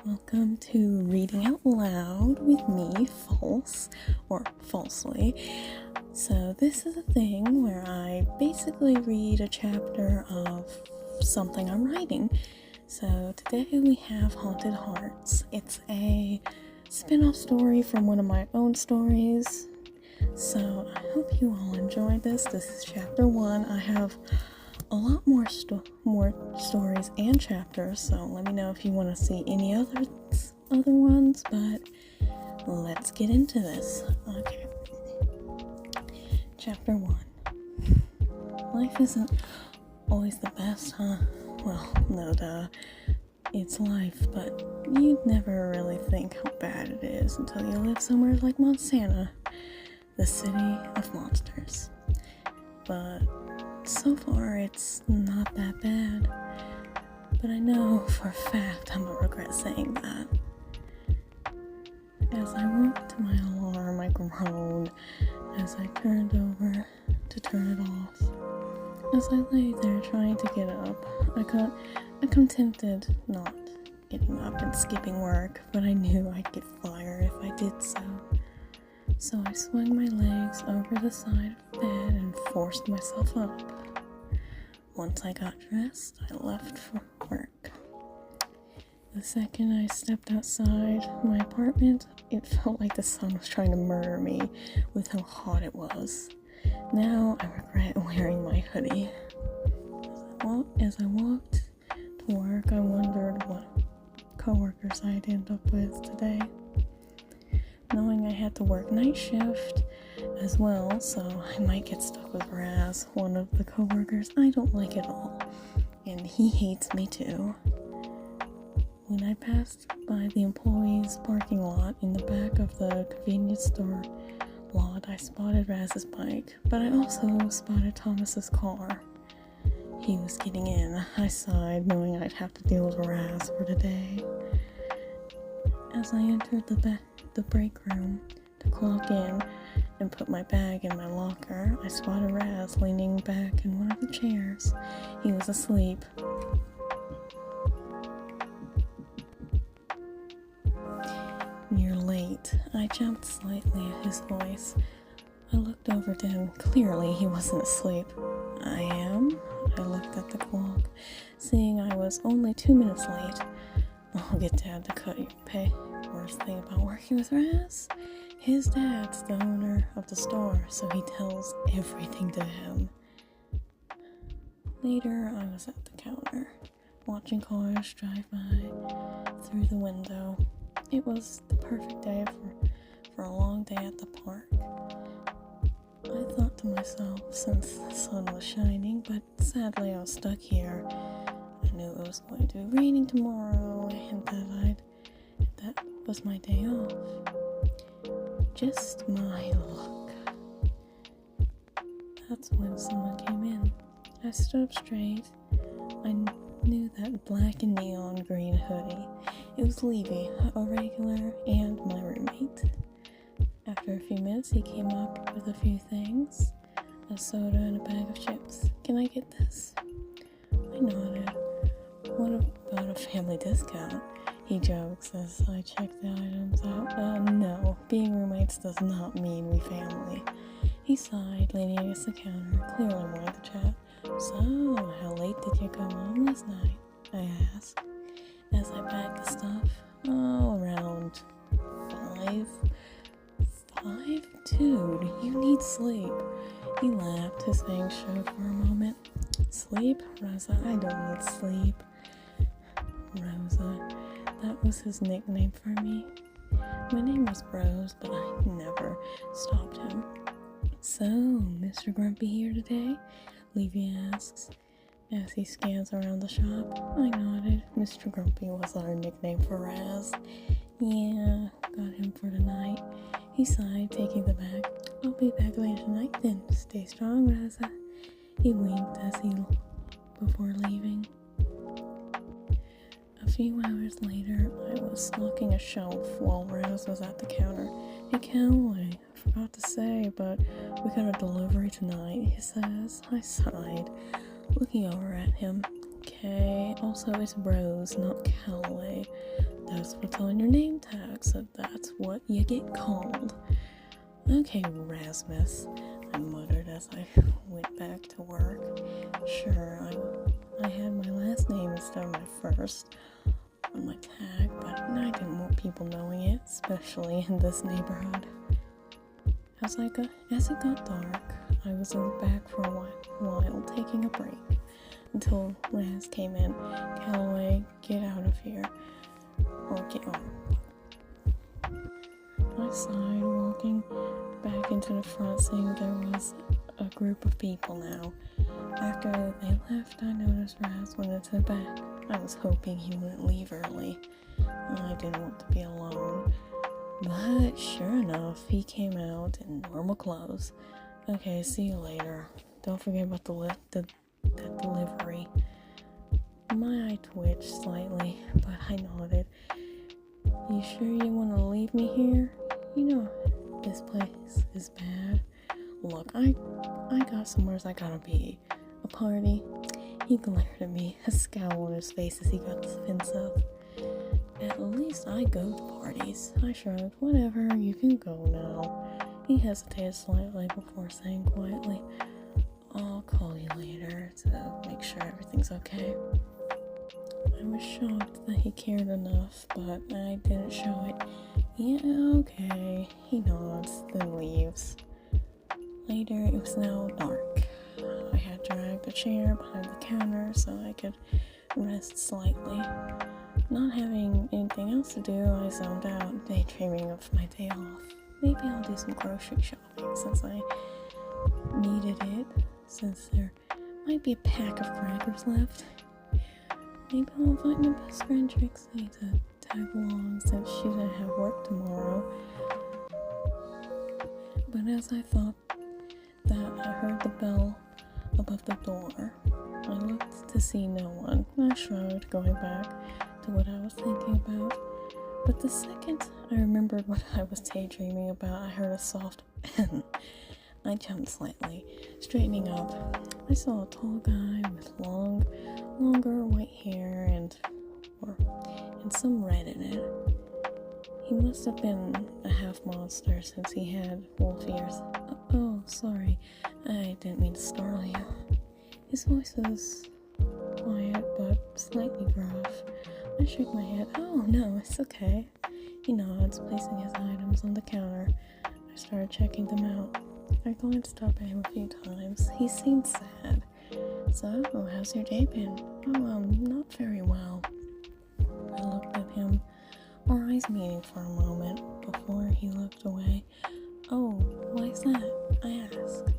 Welcome to Reading Out Loud with me, False, or Falsely. So this is a thing where I basically read a chapter of something I'm writing. So today we have Haunted Hearts. It's a spin-off story from one of my own stories. So I hope you all enjoyed this. This is chapter 1. I have a lot more stories and chapters, so let me know if you want to see any other ones, but let's get into this. Okay. Chapter 1. Life isn't always the best, huh? Well, no duh. It's life, but you'd never really think how bad it is until you live somewhere like Montana, the city of monsters. But so far, it's not that bad, but I know for a fact I'm gonna regret saying that. As I walked to my alarm, I groaned as I turned over to turn it off. As I lay there trying to get up, I contented not getting up and skipping work, but I knew I'd get fired if I did so. So I swung my legs over the side of the bed and forced myself up. Once I got dressed, I left for work. The second I stepped outside my apartment, it felt like the sun was trying to murder me with how hot it was. Now I regret wearing my hoodie. As I walked to work, I wondered what coworkers I'd end up with today. Knowing I had to work night shift as well, so I might get stuck with Raz, one of the coworkers I don't like at all, and he hates me too. When I passed by the employees' parking lot in the back of the convenience store lot, I spotted Raz's bike, but I also spotted Thomas's car. He was getting in. I sighed, knowing I'd have to deal with Raz for today. As I entered the break room to clock in and put my bag in my locker, I spotted Raz leaning back in one of the chairs. He was asleep. "You're late." I jumped slightly at his voice. I looked over to him. Clearly, he wasn't asleep. "I am?" I looked at the clock, seeing I was only 2 minutes late. I'll get Dad to cut your pay. Worst thing about working with Raz? His dad's the owner of the store, so he tells everything to him. Later, I was at the counter, watching cars drive by through the window. It was the perfect day for a long day at the park. I thought to myself, since the sun was shining, but sadly I was stuck here. I knew it was going to be raining tomorrow, and that was my day off. Just my luck. That's when someone came in. I stood up straight. I knew that black and neon green hoodie. It was Levy, a regular and my roommate. After a few minutes, he came up with a few things. A soda and a bag of chips. "Can I get this?" I nodded. "What about a family discount?" He jokes as I check the items out. No, being roommates does not mean we family. He sighed, leaning against the counter, clearly wanting to chat. "So, how late did you come home last night?" I asked, as I packed the stuff. Around 5. 5? Dude, you need sleep." He laughed, his fangs showed for a moment. "Sleep? Rosa, I don't need sleep." Rosa. That was his nickname for me. My name was Rose, but I never stopped him. "So, Mr. Grumpy here today?" Levy asks, as he scans around the shop. I nodded. Mr. Grumpy was our nickname for Raz. "Yeah, got him for tonight." He sighed, taking the bag. "I'll be back later tonight then. Stay strong, Raza." He winked before leaving. A few hours later, I was stocking a shelf while Raz was at the counter. "Hey, Calloway, I forgot to say, but we got a delivery tonight," he says. I sighed, looking over at him. "Okay, also it's Rose, not Calloway. That's what's on your name tag, so that's what you get called. Okay, Rasmus, I muttered as I went back to work. Sure, I had my last name instead of my first on my tag, but I didn't want people knowing it, especially in this neighborhood. As it got dark, I was in the back for a while taking a break, until Raz came in. Calloway, get out of here. Or get on. I sighed, walking back into the front, seeing there was a group of people now. After they left, I noticed Raz went into the back. I was hoping he wouldn't leave early. I didn't want to be alone. But sure enough, he came out in normal clothes. Okay, see you later. Don't forget about the delivery. My eye twitched slightly, but I nodded. You sure you want to leave me here? You know, this place is bad. Look, I got somewhere I gotta be. A party? He glared at me, a scowl on his face as he got defensive. At least I go to parties. I shrugged. Whatever, you can go now. He hesitated slightly before saying quietly, I'll call you later to make sure everything's okay. I was shocked that he cared enough, but I didn't show it. Yeah, okay. He nods, then leaves. Later, it was now dark. I had dragged a chair behind the counter so I could rest slightly. Not having anything else to do, I zoned out, daydreaming of my day off. Maybe I'll do some grocery shopping since I needed it, since there might be a pack of crackers left. Maybe I'll invite my best friend Trixie to tag along since she doesn't have work tomorrow. But as I thought that, I heard the bell above the door. I looked to see no one. I shrugged, going back to what I was thinking about. But the second I remembered what I was daydreaming about, I heard a soft I jumped slightly, straightening up. I saw a tall guy with longer white hair and some red in it. He must have been a half monster since he had wolf ears. Oh, sorry. I didn't mean to startle you. His voice was quiet but slightly gruff. I shook my head. Oh, no, it's okay. He nods, placing his items on the counter. I started checking them out. I glanced up at him a few times. He seemed sad. So, how's your day been? Oh, not very well. I looked at him, our eyes meeting for a moment before he looked away. Oh, why's that? I asked.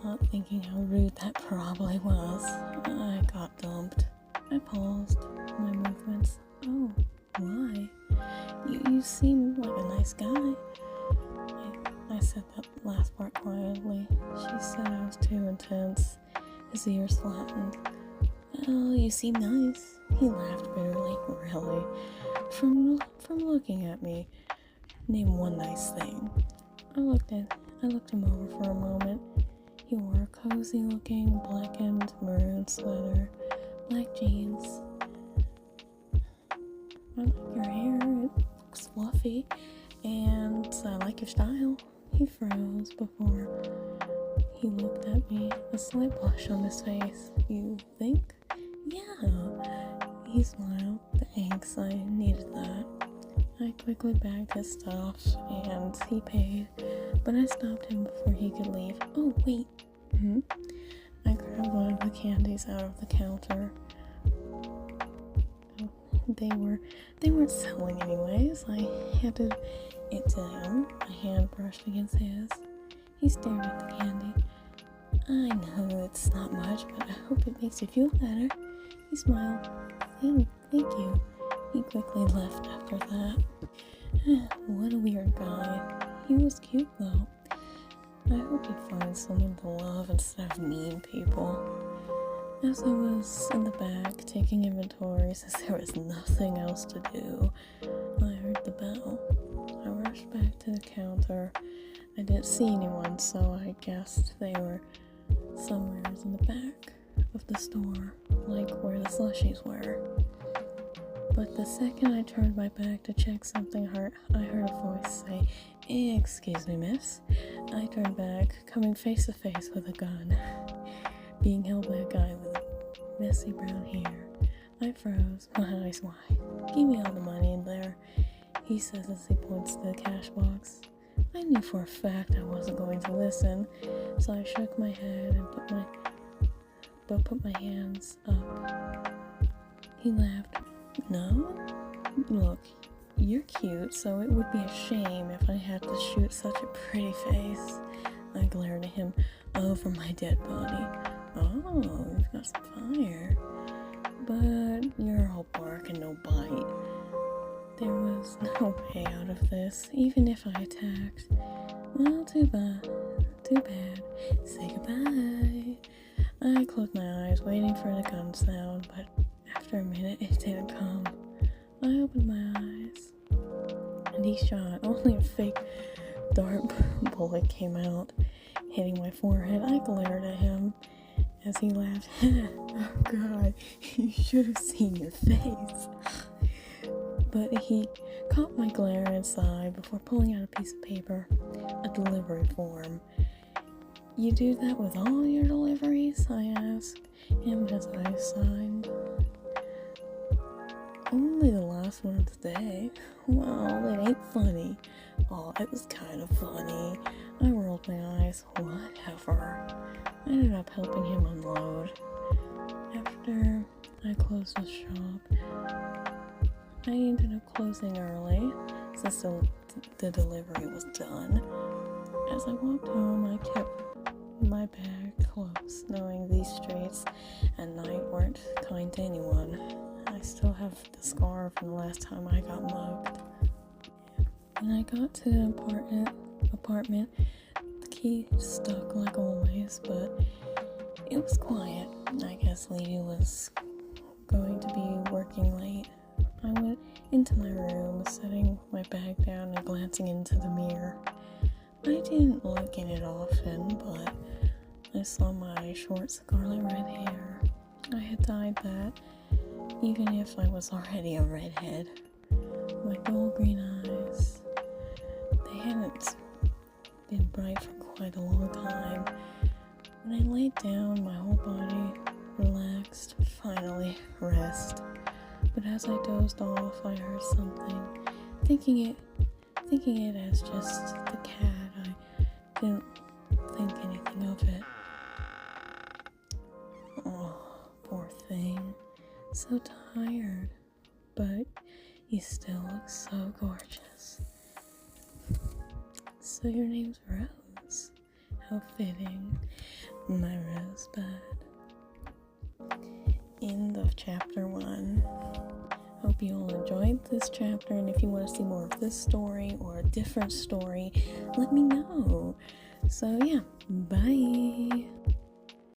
Not thinking how rude that probably was. I got dumped. I paused my movements. Oh, why? You seem like a nice guy. I said that last part quietly. She said I was too intense. His ears flattened. Oh, you seem nice. He laughed bitterly. Really? From looking at me. Name one nice thing. I looked him over for a moment. He wore a cozy-looking blackened maroon sweater, black jeans. I like your hair. It looks fluffy, and I like your style. He froze before he looked at me, a slight blush on his face. You think? Yeah. He smiled. Thanks, I needed that. I quickly bagged his stuff, and he paid, but I stopped him before he could leave. Oh, wait. I grabbed one of the candies out of the counter. They weren't selling anyways. I handed it to him, a hand brushed against his. He stared at the candy. I know it's not much, but I hope it makes you feel better. He smiled. Thank you. He quickly left after that. What a weird guy. He was cute though. I hope he finds someone to love instead of mean people. As I was in the back taking inventory since there was nothing else to do, I heard the bell. I rushed back to the counter. I didn't see anyone, so I guessed they were somewhere in the back of the store, like where the slushies were. But the second I turned my back to check something, I heard a voice say, "Excuse me, miss." I turned back, coming face to face with a gun, being held by a guy with messy brown hair. I froze, my eyes wide. "Give me all the money in there," he says as he points to the cash box. I knew for a fact I wasn't going to listen, so I shook my head and put my hands up. He laughed. "No? Look, you're cute, so it would be a shame if I had to shoot such a pretty face." I glared at him over my dead body. "Oh, you've got some fire. But you're all bark and no bite." There was no way out of this, even if I attacked. Well, too bad. Say goodbye. I closed my eyes, waiting for the gun sound, but after a minute, it didn't come. I opened my eyes, and he shot. Only a fake dart bullet came out, hitting my forehead. I glared at him as he laughed. "Oh God, you should have seen your face." But he caught my glare and sighed before pulling out a piece of paper, a delivery form. "You do that with all your deliveries?" I asked him as I signed. "Only the last one of the day." "Well, it ain't funny." "Oh, it was kind of funny." I rolled my eyes. Whatever. I ended up helping him unload. After I closed the shop, I ended up closing early since the delivery was done. As I walked home, I kept my bag close, knowing these streets at night weren't kind to anyone. I still have the scar from the last time I got mugged. When I got to the apartment, the key stuck like always, but it was quiet. I guess Lady was going to be working late. I went into my room, setting my bag down and glancing into the mirror. I didn't look in it often, but I saw my short scarlet red hair. I had dyed that, even if I was already a redhead. My dull green eyes, they hadn't been bright for quite a long time. When I laid down, my whole body relaxed, finally rest. But as I dozed off, I heard something. Thinking it as just the cat, I didn't think anything of it. Oh, poor thing. So tired. But you still look so gorgeous. "So your name's Rose. How fitting. My rosebud." End of chapter 1. Hope you all enjoyed this chapter, and if you want to see more of this story or a different story, let me know. So yeah, bye.